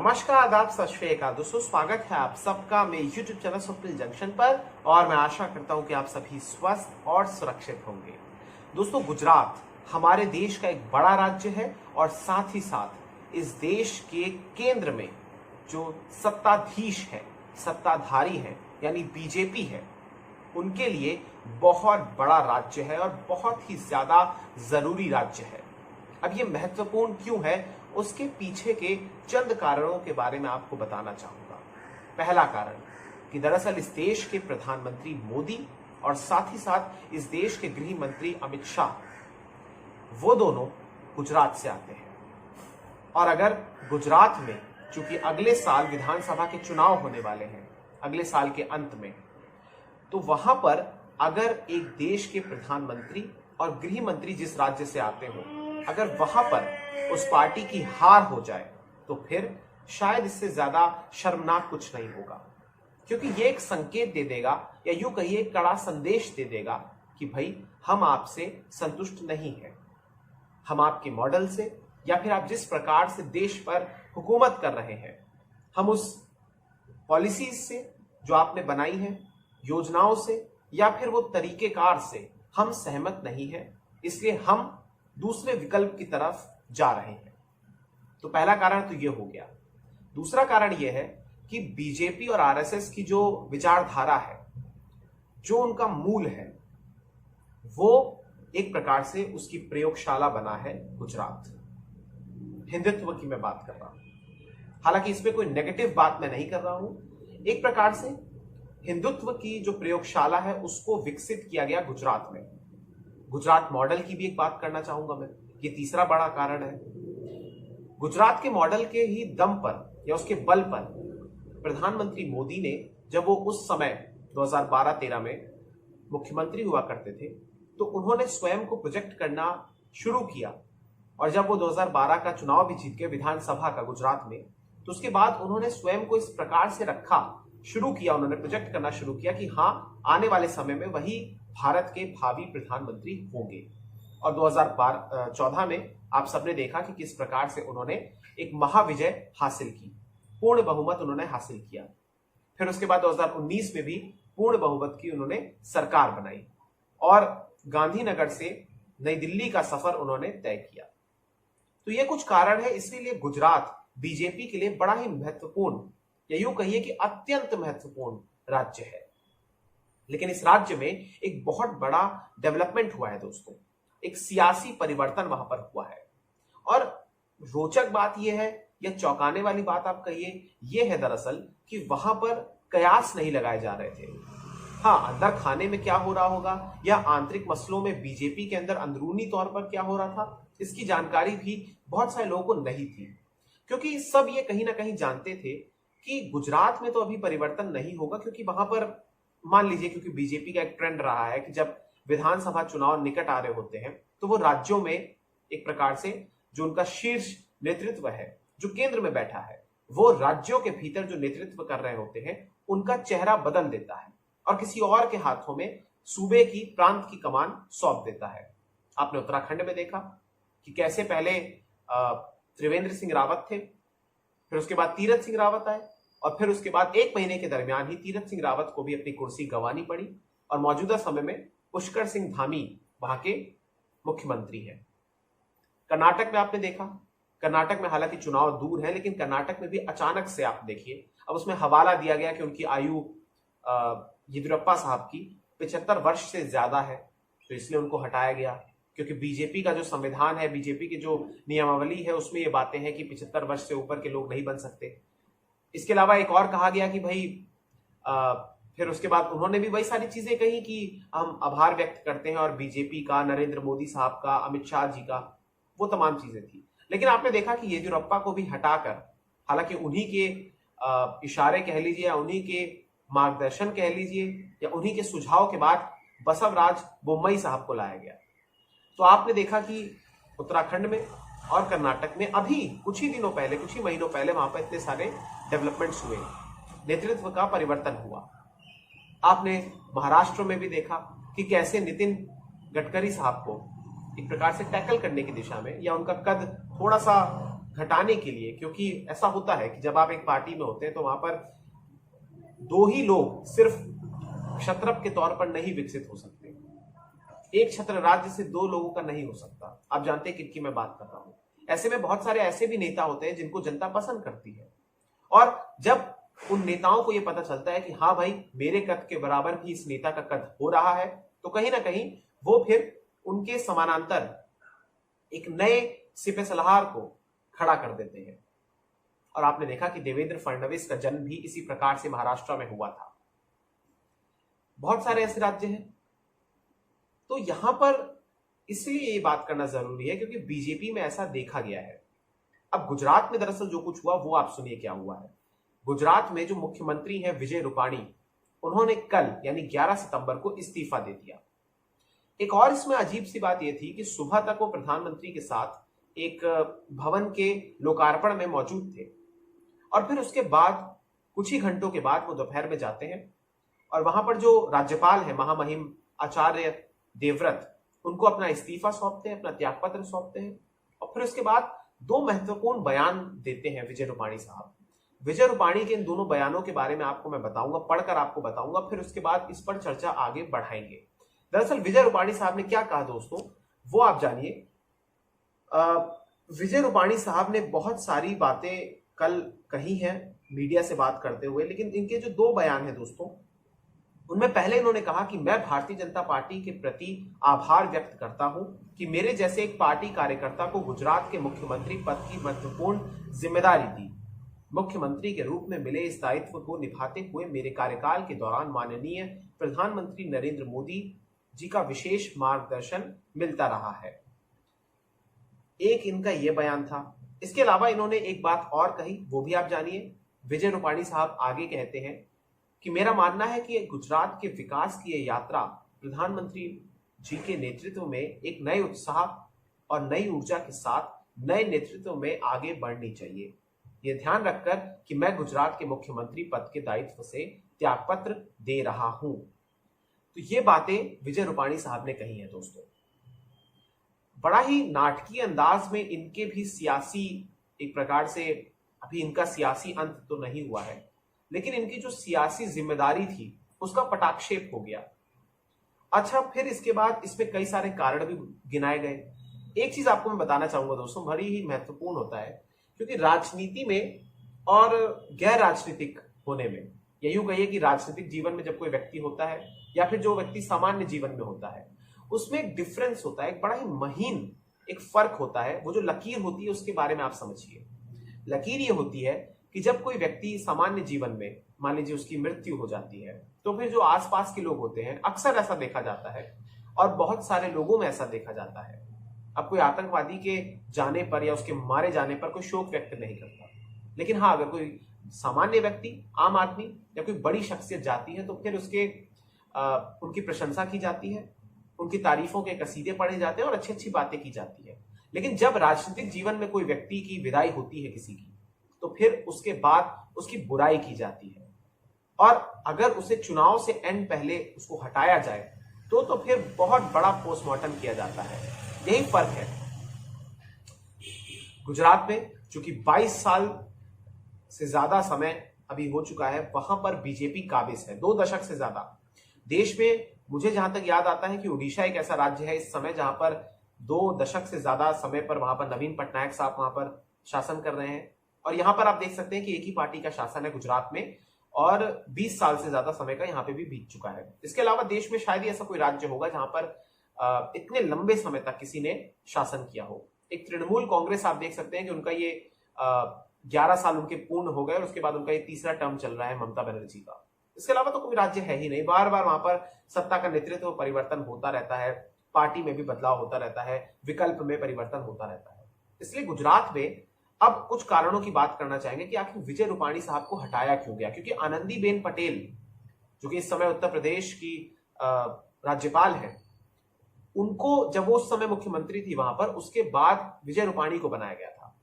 नमस्कार, आदाब, सत श्री अकाल दोस्तों। स्वागत है आप सबका मेरे YouTube चैनल स्वप्निल जंक्शन पर और मैं आशा करता हूं कि आप सभी स्वस्थ और सुरक्षित होंगे। दोस्तों, गुजरात हमारे देश का एक बड़ा राज्य है और साथ ही साथ इस देश के केंद्र में जो सत्ताधीश है, सत्ताधारी है, यानी बीजेपी है, उनके लिए बहुत बड़ा राज्य है और बहुत ही ज्यादा जरूरी राज्य है। अब ये महत्वपूर्ण क्यों है, उसके पीछे के चंद कारणों के बारे में आपको बताना चाहूंगा। पहला कारण कि दरअसल इस देश के प्रधानमंत्री मोदी और साथ ही साथ इस देश के गृह मंत्री अमित शाह, वो दोनों गुजरात से आते हैं। और अगर गुजरात में, चूंकि अगले साल विधानसभा के चुनाव होने वाले हैं, अगले साल के अंत में, तो वहां पर अगर एक देश के प्रधानमंत्री और गृह मंत्री जिस राज्य से आते हो, अगर वहां पर उस पार्टी की हार हो जाए तो फिर शायद इससे ज्यादा शर्मनाक कुछ नहीं होगा, क्योंकि ये एक संकेत दे देगा या यूं कहिए एक कड़ा संदेश दे देगा कि भाई हम आपसे संतुष्ट नहीं हैं, हम आपके मॉडल से या फिर आप जिस प्रकार से देश पर हुकूमत कर रहे हैं, हम उस पॉलिसीज से जो आपने बनाई है, योजनाओं से या फिर वो तरीकेकार से हम सहमत नहीं हैं, इसलिए हम दूसरे विकल्प की तरफ जा रहे हैं। तो पहला कारण तो ये हो गया। दूसरा कारण ये है कि बीजेपी और आरएसएस की जो विचारधारा है, जो उनका मूल है, वो एक प्रकार से उसकी प्रयोगशाला बना है गुजरात। हिंदुत्व की मैं बात कर रहा हूं, हालांकि इसमें कोई नेगेटिव बात मैं नहीं कर रहा हूं। एक प्रकार से हिंदुत्व की जो प्रयोगशाला है उसको विकसित किया गया गुजरात में। गुजरात मॉडल की भी एक बात करना चाहूंगा मैं, ये तीसरा बड़ा कारण है। गुजरात के मॉडल के ही दम पर या उसके बल पर प्रधानमंत्री मोदी ने, जब वो उस समय 2012-13 में मुख्यमंत्री हुआ करते थे, तो उन्होंने स्वयं को प्रोजेक्ट करना शुरू किया। और जब वो 2012 का चुनाव भी जीत गए विधानसभा का गुजरात में, तो उसके बाद उन्होंने स्वयं को इस प्रकार से रखा, शुरू किया, उन्होंने प्रोजेक्ट करना शुरू किया कि हाँ, आने वाले समय में वही भारत के भावी प्रधानमंत्री होंगे। और 2014 में आप सबने देखा कि किस प्रकार से उन्होंने एक महाविजय हासिल की, पूर्ण बहुमत उन्होंने हासिल किया। फिर उसके बाद 2019 में भी पूर्ण बहुमत की उन्होंने सरकार बनाई और गांधीनगर से नई दिल्ली का सफर उन्होंने तय किया। तो ये कुछ कारण है, इसीलिए गुजरात बीजेपी के लिए बड़ा ही महत्वपूर्ण या यूं कहिए कि अत्यंत महत्वपूर्ण राज्य है। लेकिन इस राज्य में एक बहुत बड़ा डेवलपमेंट हुआ है दोस्तों, एक सियासी परिवर्तन वहां पर हुआ है। और रोचक बात यह है या चौंकाने वाली बात आप कहिए, यह है दरअसल कि वहां पर कयास नहीं लगाए जा रहे थे। हाँ, अंदर खाने में क्या हो रहा होगा या आंतरिक मसलों में बीजेपी के अंदर अंदरूनी तौर पर क्या हो रहा था, इसकी जानकारी भी बहुत सारे लोगों को नहीं थी, क्योंकि सब ये कहीं ना कहीं जानते थे कि गुजरात में तो अभी परिवर्तन नहीं होगा, क्योंकि वहां पर मान लीजिए, क्योंकि बीजेपी का एक ट्रेंड रहा है कि जब विधानसभा चुनाव निकट आ रहे होते हैं तो वो राज्यों में एक प्रकार से जो उनका शीर्ष नेतृत्व है, जो केंद्र में बैठा है, वो राज्यों के भीतर जो नेतृत्व कर रहे होते हैं उनका चेहरा बदल देता है और किसी और के हाथों में सूबे की, प्रांत की कमान सौंप देता है। आपने उत्तराखंड में देखा कि कैसे पहले त्रिवेंद्र सिंह रावत थे, फिर उसके बाद तीरथ सिंह रावत आए और फिर उसके बाद 1 महीने के दरमियान ही तीरथ सिंह रावत को भी अपनी कुर्सी गंवानी पड़ी और मौजूदा समय में पुष्कर सिंह धामी वहां के मुख्यमंत्री हैं। कर्नाटक में आपने देखा, कर्नाटक में हालांकि चुनाव दूर है, लेकिन कर्नाटक में भी अचानक से आप देखिए, अब उसमें हवाला दिया गया कि उनकी आयु येदियुरप्पा साहब की 75 वर्ष से ज्यादा है, तो इसलिए उनको हटाया गया, क्योंकि बीजेपी का जो संविधान है, बीजेपी की जो नियमावली है, उसमें ये बातें हैं कि 75 वर्ष से ऊपर के लोग नहीं बन सकते। इसके अलावा एक और कहा गया कि भाई फिर उसके बाद उन्होंने भी वही सारी चीजें कही कि हम आभार व्यक्त करते हैं, और बीजेपी का, नरेंद्र मोदी साहब का, अमित शाह जी का, वो तमाम चीजें थी। लेकिन आपने देखा कि येदियुरप्पा को भी हटाकर, हालांकि उन्हीं के इशारे कह लीजिए या उन्हीं के मार्गदर्शन कह लीजिए या उन्हीं के सुझाव के बाद बसवराज बोम्मई साहब को लाया गया। तो आपने देखा कि उत्तराखंड में और कर्नाटक में अभी कुछ ही दिनों पहले, कुछ ही महीनों पहले वहां पर इतने सारे डेवलपमेंट्स हुए, नेतृत्व का परिवर्तन हुआ। आपने महाराष्ट्र में भी देखा कि कैसे नितिन गडकरी साहब को एक प्रकार से टैकल करने की दिशा में या उनका कद थोड़ा सा घटाने के लिए, क्योंकि ऐसा होता है कि जब आप एक पार्टी में होते हैं तो वहां पर दो ही लोग सिर्फ क्षत्रप के तौर पर नहीं विकसित हो सकते, एक छत्र राज्य से दो लोगों का नहीं हो सकता। आप जानते हैं किनकी मैं बात कर रहा हूं। ऐसे में बहुत सारे ऐसे भी नेता होते हैं जिनको जनता पसंद करती है, और जब उन नेताओं को यह पता चलता है कि हाँ भाई मेरे कद के बराबर भी इस नेता का कद हो रहा है, तो कहीं ना कहीं वो फिर उनके समानांतर एक नए सिपह सलार को खड़ा कर देते हैं। और आपने देखा कि देवेंद्र फडणवीस का जन्म भी इसी प्रकार से महाराष्ट्र में हुआ था। बहुत सारे ऐसे राज्य हैं। तो यहां पर इसलिए ये बात करना जरूरी है क्योंकि बीजेपी में ऐसा देखा गया है। अब गुजरात में दरअसल जो कुछ हुआ वो आप सुनिए क्या हुआ है। गुजरात में जो मुख्यमंत्री हैं विजय रूपाणी, उन्होंने कल यानी 11 सितंबर को इस्तीफा दे दिया। एक और इसमें अजीब सी बात यह थी कि सुबह तक वो प्रधानमंत्री के साथ एक भवन के लोकार्पण में मौजूद थे, और फिर उसके बाद कुछ ही घंटों के बाद वो दोपहर में जाते हैं और वहां पर जो राज्यपाल है महामहिम आचार्य देवव्रत, उनको अपना इस्तीफा सौंपते हैं, अपना त्यागपत्र सौंपते हैं, और फिर उसके बाद दो महत्वपूर्ण बयान देते हैं विजय रूपाणी साहब। विजय रूपाणी के इन दोनों बयानों के बारे में आपको मैं बताऊंगा, पढ़कर आपको बताऊंगा, फिर उसके बाद इस पर चर्चा आगे बढ़ाएंगे। दरअसल विजय रूपाणी साहब ने क्या कहा दोस्तों, वो आप जानिए। विजय रूपाणी साहब ने बहुत सारी बातें कल कही हैं मीडिया से बात करते हुए, लेकिन इनके जो दो बयान हैं दोस्तों, उनमें पहले इन्होंने कहा कि मैं भारतीय जनता पार्टी के प्रति आभार व्यक्त करता हूं कि मेरे जैसे एक पार्टी कार्यकर्ता को गुजरात के मुख्यमंत्री पद की महत्वपूर्ण जिम्मेदारी दी। मुख्यमंत्री के रूप में मिले इस दायित्व को निभाते हुए मेरे कार्यकाल के दौरान माननीय प्रधानमंत्री नरेंद्र मोदी जी का विशेष मार्गदर्शन मिलता रहा है। एक इनका यह बयान था। इसके अलावा इन्होंने एक बात और कही, वो भी आप जानिए। विजय रूपाणी साहब आगे कहते हैं कि मेरा मानना है कि गुजरात के विकास की यह यात्रा प्रधानमंत्री जी के नेतृत्व में एक नए उत्साह और नई ऊर्जा के साथ नए नेतृत्व में आगे बढ़नी चाहिए। यह ध्यान रखकर कि मैं गुजरात के मुख्यमंत्री पद के दायित्व से त्यागपत्र दे रहा हूं। तो ये बातें विजय रूपाणी साहब ने कही हैं दोस्तों। बड़ा ही नाटकीय अंदाज में इनके भी सियासी, एक प्रकार से अभी इनका सियासी अंत तो नहीं हुआ है, लेकिन इनकी जो सियासी जिम्मेदारी थी उसका पटाक्षेप हो गया। अच्छा, फिर इसके बाद इसमें कई सारे कारण भी गिनाए गए। एक चीज आपको मैं बताना चाहूंगा दोस्तों, बड़ी ही महत्वपूर्ण होता है, क्योंकि राजनीति में और गैर राजनीतिक होने में, या यूं कहिए कि राजनीतिक जीवन में जब कोई व्यक्ति होता है या फिर जो व्यक्ति सामान्य जीवन में होता है, उसमें एक डिफरेंस होता है, एक बड़ा ही महीन एक फर्क होता है। वो जो लकीर होती है उसके बारे में आप समझिए। लकीर ये होती है कि जब कोई व्यक्ति सामान्य जीवन में, मान लीजिए उसकी मृत्यु हो जाती है, तो फिर जो आसपास के लोग होते हैं, अक्सर ऐसा देखा जाता है और बहुत सारे लोगों में ऐसा देखा जाता है, अब कोई आतंकवादी के जाने पर या उसके मारे जाने पर कोई शोक व्यक्त नहीं करता, लेकिन हाँ अगर कोई सामान्य व्यक्ति, आम आदमी या कोई बड़ी शख्सियत जाती है तो फिर उसके उनकी प्रशंसा की जाती है, उनकी तारीफों के कसीदे पढ़े जाते हैं और अच्छी अच्छी बातें की जाती है। लेकिन जब राजनीतिक जीवन में कोई व्यक्ति की विदाई होती है किसी की, तो फिर उसके बाद उसकी बुराई की जाती है, और अगर उसे चुनाव से एंड पहले उसको हटाया जाए तो फिर बहुत बड़ा पोस्टमार्टम किया जाता है। यही फर्क है। गुजरात में चूंकि 22 साल से ज्यादा समय अभी हो चुका है, वहां पर बीजेपी काबिज है, 2 दशक से ज्यादा। देश में मुझे जहां तक याद आता है कि उड़ीसा एक ऐसा राज्य है इस समय जहां पर 2 दशक से ज्यादा समय पर वहां पर नवीन पटनायक साहब वहां पर शासन कर रहे हैं, और यहां पर आप देख सकते हैं कि एक ही पार्टी का शासन है गुजरात में, और 20 साल से ज्यादा समय का यहां पे भी बीत चुका है। इसके अलावा देश में शायद ही ऐसा कोई राज्य होगा जहां पर इतने लंबे समय तक किसी ने शासन किया हो। एक तृणमूल कांग्रेस आप देख सकते हैं कि उनका ये 11 साल उनके पूर्ण हो गए और उसके बाद उनका ये तीसरा टर्म चल रहा है ममता बनर्जी का। इसके अलावा तो कोई राज्य है ही नहीं। बार बार वहां पर सत्ता का नेतृत्व परिवर्तन होता रहता है, पार्टी में भी बदलाव होता रहता है, विकल्प में परिवर्तन होता रहता है। इसलिए गुजरात में अब कुछ कारणों की बात करना चाहेंगे कि आखिर विजय रूपाणी साहब को हटाया क्यों गया। क्योंकि आनंदीबेन पटेल जो कि इस समय उत्तर प्रदेश की राज्यपाल है, उनको जब वो उस समय मुख्यमंत्री थी वहां पर, उसके बाद विजय रूपाणी को बनाया गया था,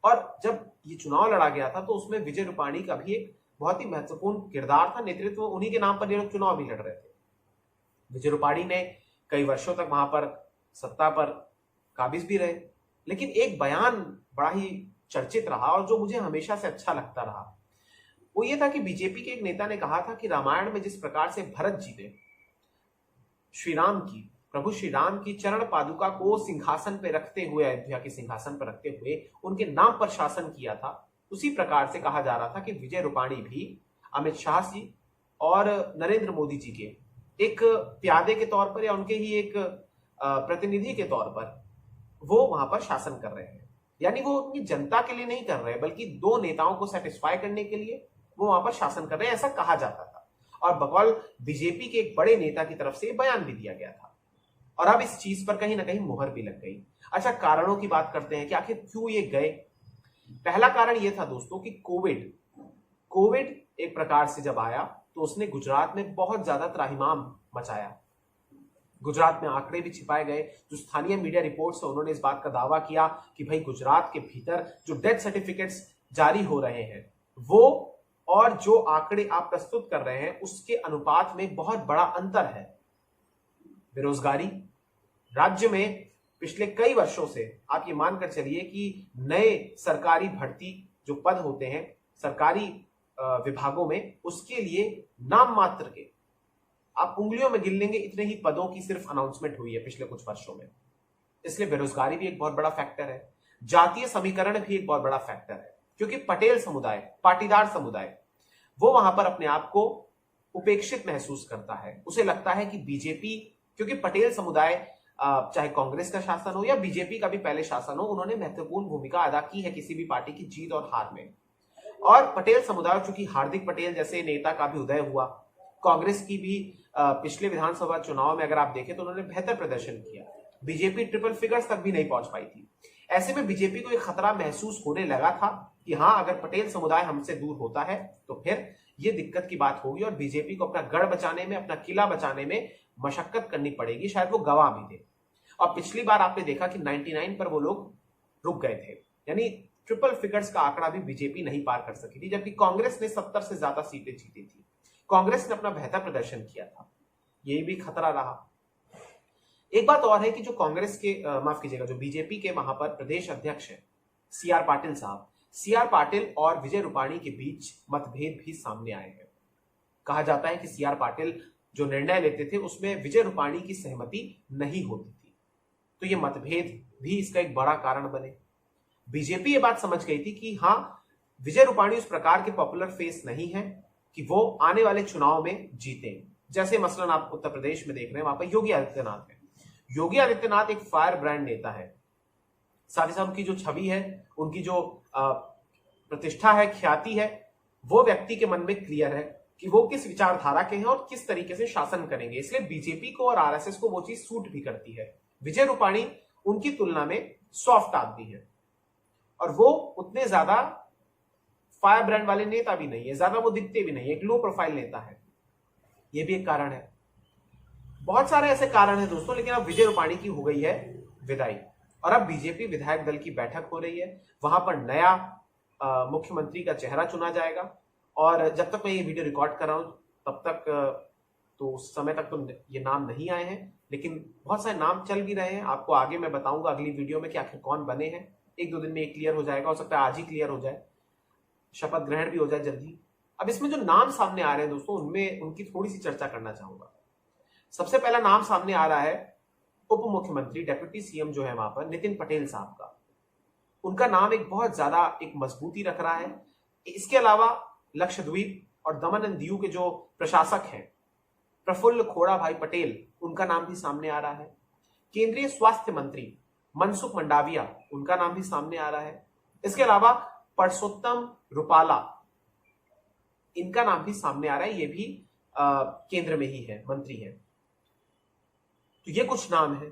और जब ये चुनाव लड़ा गया था तो उसमें विजय रूपाणी का भी एक बहुत ही महत्वपूर्ण किरदार था, नेतृत्व उन्हीं के नाम पर ये लोग चुनाव भी लड़ रहे थे। विजय रूपाणी ने कई वर्षों तक वहां पर सत्ता पर काबिज भी रहे, लेकिन एक बयान बड़ा ही चर्चित रहा और जो मुझे हमेशा से अच्छा लगता रहा वो ये था कि बीजेपी के एक नेता ने कहा था कि रामायण में जिस प्रकार से भरत जी ने प्रभु श्री राम की चरण पादुका को सिंहासन पर रखते हुए, अयोध्या के सिंहासन पर रखते हुए उनके नाम पर शासन किया था, उसी प्रकार से कहा जा रहा था कि विजय रूपाणी भी अमित शाह जी और नरेंद्र मोदी जी के एक प्यादे के तौर पर या उनके ही एक प्रतिनिधि के तौर पर वो वहां पर शासन कर रहे हैं। यानी वो उनकी जनता के लिए नहीं कर रहे बल्कि दो नेताओं को सेटिस्फाई करने के लिए वो वहां पर शासन कर रहे हैं, ऐसा कहा जाता था। और बकौल बीजेपी के एक बड़े नेता की तरफ से बयान भी दिया गया था और अब इस चीज पर कहीं ना कहीं मुहर भी लग गई। अच्छा, कारणों की बात करते हैं कि आखिर क्यों ये गए। पहला कारण यह था दोस्तों कि कोविड एक प्रकार से जब आया तो उसने गुजरात में बहुत ज्यादा त्राहिमाम मचाया। गुजरात में आंकड़े भी छिपाए गए। जो स्थानीय मीडिया रिपोर्ट्स है उन्होंने इस बात का दावा किया कि भाई गुजरात के भीतर जो डेथ सर्टिफिकेट्स जारी हो रहे हैं वो और जो आंकड़े आप प्रस्तुत कर रहे हैं उसके अनुपात में बहुत बड़ा अंतर है। बेरोजगारी राज्य में पिछले कई वर्षों से आप ये मानकर चलिए कि नए सरकारी भर्ती जो पद होते हैं सरकारी विभागों में, उसके लिए नाम मात्र के आप उंगलियों में गिन लेंगे इतने ही पदों की सिर्फ अनाउंसमेंट हुई है पिछले कुछ वर्षों में। इसलिए बेरोजगारी भी एक बहुत बड़ा फैक्टर है। जातीय समीकरण भी एक बहुत बड़ा फैक्टर है क्योंकि पटेल समुदाय, पाटीदार समुदाय, वो वहां पर अपने आप को उपेक्षित महसूस करता है। उसे लगता है कि बीजेपी, क्योंकि पटेल समुदाय चाहे कांग्रेस का शासन हो या बीजेपी का भी पहले शासन हो, उन्होंने महत्वपूर्ण भूमिका अदा की है किसी भी पार्टी की जीत और हार में। और पटेल समुदाय, चूंकि हार्दिक पटेल जैसे नेता का भी उदय हुआ, कांग्रेस की भी पिछले विधानसभा चुनाव में अगर आप देखें तो उन्होंने बेहतर प्रदर्शन किया। बीजेपी ट्रिपल फिगर्स तक भी नहीं पहुंच पाई थी। ऐसे में बीजेपी को एक खतरा महसूस होने लगा था कि हाँ, अगर पटेल समुदाय हमसे दूर होता है तो फिर ये दिक्कत की बात होगी और बीजेपी को अपना गढ़ बचाने में, अपना किला बचाने में मशक्कत करनी पड़ेगी, शायद वो गवा भी दे। और पिछली बार आपने देखा कि 99 पर वो लोग रुक गए थे, यानी ट्रिपल फिगर्स का आंकड़ा भी बीजेपी नहीं पार कर सकी थी, जबकि कांग्रेस ने 70 से ज्यादा सीटें जीती थी। कांग्रेस ने अपना बेहतर प्रदर्शन किया था, यही भी खतरा रहा। एक बात और है कि जो कांग्रेस के माफ कीजिएगा, जो बीजेपी के वहां पर प्रदेश अध्यक्ष है सीआर पाटिल साहब, सीआर पाटिल और विजय रूपाणी के बीच मतभेद भी सामने आए हैं। कहा जाता है कि सीआर पाटिल जो निर्णय लेते थे उसमें विजय रूपाणी की सहमति नहीं होती थी, तो ये मतभेद भी इसका एक बड़ा कारण बने। बीजेपी ये बात समझ गई थी कि हाँ, विजय रूपाणी उस प्रकार के पॉपुलर फेस नहीं है कि वो आने वाले चुनाव में जीते। जैसे मसलन आप उत्तर प्रदेश में देख रहे हैं, वहां पर योगी आदित्यनाथ है। योगी आदित्यनाथ एक फायर ब्रांड नेता है, साथ ही साथ उनकी जो छवि है, उनकी जो प्रतिष्ठा है, ख्याति है, वो व्यक्ति के मन में क्लियर है कि वो किस विचारधारा के हैं और किस तरीके से शासन करेंगे। इसलिए बीजेपी को और आरएसएस को वो चीज सूट भी करती है। विजय रूपाणी उनकी तुलना में सॉफ्ट आदमी है और वो उतने ज्यादा फायर ब्रांड वाले नेता भी नहीं है, ज्यादा वो दिखते भी नहीं, एक लो प्रोफाइल नेता है। ये भी एक कारण है। बहुत सारे ऐसे कारण हैं दोस्तों, लेकिन अब विजय रूपाणी की हो गई है विदाई और अब बीजेपी विधायक दल की बैठक हो रही है। वहां पर नया मुख्यमंत्री का चेहरा चुना जाएगा और जब तक मैं ये वीडियो रिकॉर्ड कर रहा हूं तब तक तो उस समय तक तो ये नाम नहीं आए हैं, लेकिन बहुत सारे नाम चल भी रहे हैं। आपको आगे मैं बताऊंगा अगली वीडियो में कि आखिर कौन बने हैं। एक दो दिन में ये क्लियर हो जाएगा, हो सकता है आज ही क्लियर हो जाए, शपथ ग्रहण भी हो जाए जल्दी। अब इसमें जो नाम सामने आ रहे हैं दोस्तों, उनमें उनकी थोड़ी सी चर्चा करना चाहूंगा। सबसे पहला नाम सामने आ रहा है उप मुख्यमंत्री, डेप्यूटी सीएम जो है वहां पर, नितिन पटेल साहब का। उनका नाम एक बहुत ज्यादा एक मजबूती रख रहा है। इसके अलावा लक्षद्वीप और दमन एंड दीव के जो प्रशासक हैं प्रफुल्ल खोड़ा भाई पटेल, उनका नाम भी सामने आ रहा है। केंद्रीय स्वास्थ्य मंत्री मनसुख मंडाविया, उनका नाम भी सामने आ रहा है। इसके अलावा परसोत्तम रुपाला, इनका नाम भी सामने आ रहा है, ये भी केंद्र में ही है, मंत्री है। तो ये कुछ नाम है।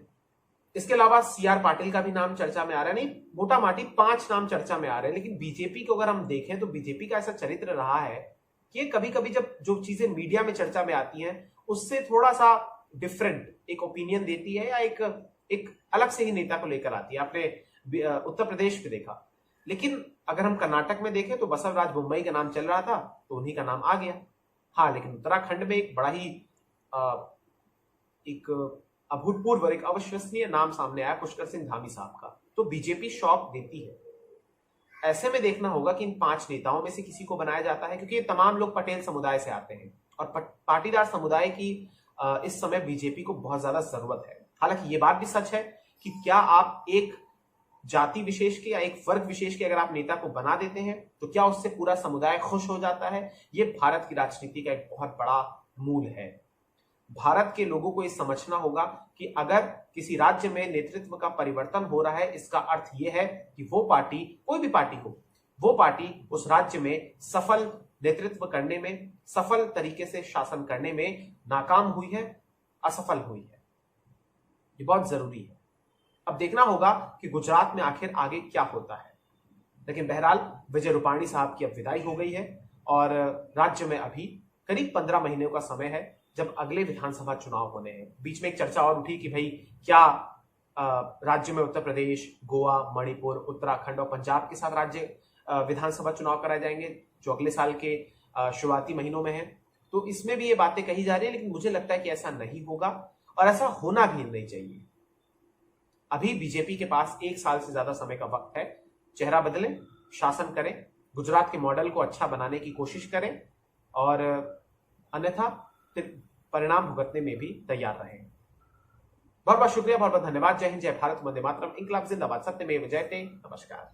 इसके अलावा सीआर पाटिल का भी नाम चर्चा में आ रहा है। नहीं, मोटा माटी 5 नाम चर्चा में आ रहे हैं। लेकिन बीजेपी को अगर हम देखें तो बीजेपी का ऐसा चरित्र रहा है कि कभी कभी जब जो चीजें मीडिया में चर्चा में आती हैं उससे थोड़ा सा डिफरेंट एक ओपिनियन देती है या एक अलग से ही नेता को लेकर आती है। आपने उत्तर प्रदेश में देखा, लेकिन अगर हम कर्नाटक में देखें तो बसवराज बोम्मई का नाम चल रहा था तो उन्हीं का नाम आ गया। हाँ, लेकिन उत्तराखंड में एक बड़ा ही एक अभूतपूर्व, एक अविश्वसनीय नाम सामने आया, पुष्कर सिंह धामी साहब का। तो बीजेपी शॉक देती है। ऐसे में देखना होगा कि इन 5 नेताओं में से किसी को बनाया जाता है, क्योंकि ये तमाम लोग पटेल समुदाय से आते हैं और पाटीदार समुदाय की इस समय बीजेपी को बहुत ज्यादा जरूरत है। हालांकि ये बात भी सच है कि क्या आप एक जाति विशेष के या एक वर्ग विशेष के अगर आप नेता को बना देते हैं तो क्या उससे पूरा समुदाय खुश हो जाता है? ये भारत की राजनीति का एक बहुत बड़ा मूल है। भारत के लोगों को ये समझना होगा कि अगर किसी राज्य में नेतृत्व का परिवर्तन हो रहा है, इसका अर्थ यह है कि वो पार्टी, कोई भी पार्टी हो, वो पार्टी उस राज्य में सफल नेतृत्व करने में, सफल तरीके से शासन करने में नाकाम हुई है, असफल हुई है। ये बहुत जरूरी है। अब देखना होगा कि गुजरात में आखिर आगे क्या होता है। लेकिन बहरहाल विजय रूपाणी साहब की अब विदाई हो गई है और राज्य में अभी करीब 15 महीने का समय है जब अगले विधानसभा चुनाव होने हैं। बीच में एक चर्चा और उठी कि भाई क्या राज्य में उत्तर प्रदेश, गोवा, मणिपुर, उत्तराखंड और पंजाब के साथ राज्य विधानसभा चुनाव कराए जाएंगे जो अगले साल के शुरुआती महीनों में है। तो इसमें भी ये बातें कही जा रही है, लेकिन मुझे लगता है कि ऐसा नहीं होगा और ऐसा होना भी नहीं चाहिए। अभी बीजेपी के पास 1 साल से ज्यादा समय का वक्त है। चेहरा बदलें, शासन करें, गुजरात के मॉडल को अच्छा बनाने की कोशिश करें और अन्यथा फिर परिणाम भुगतने में भी तैयार रहें। बहुत बहुत शुक्रिया, बहुत बहुत धन्यवाद। जय हिंद, जय भारत, वंदे मातरम, इंकलाब जिंदाबाद, सत्यमेव जयते। नमस्कार।